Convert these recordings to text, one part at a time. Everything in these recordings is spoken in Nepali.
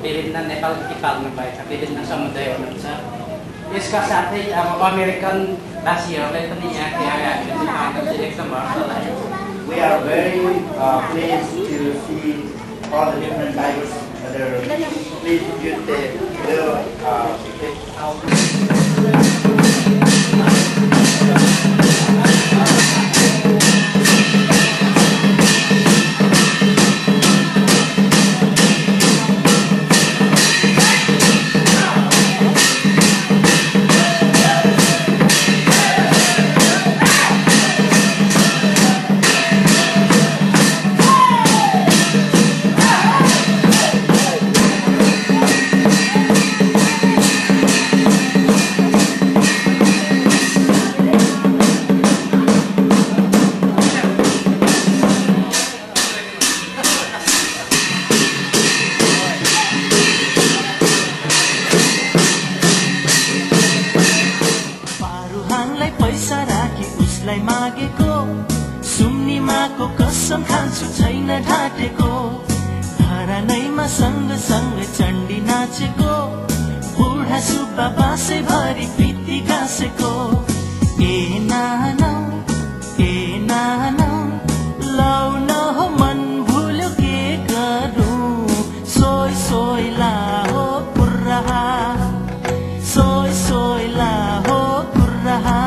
विभिन्न नेपालदेखि पाल्नुभएका विभिन्न समुदाय हुनुहुन्छ। यसका साथै अब अमेरिकन वासीहरूलाई पनि यहाँ आएपछि एकदम हर्ष लाग्यो। We are very pleased to see all the different diverse please use the little मागेको सुम्नी माको कसम खान्छु छैन ढाटेको धरानैमा सँगसँगै चण्डी नाचेको बुढा सुब्बा बाँसे भरि पिती गाँसेको ए नाना लौ न हो मन भुल्यो के गरौँ सोई सोइला हो कुर्राहा सोई सोइला हो कुर्राहा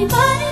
Bye.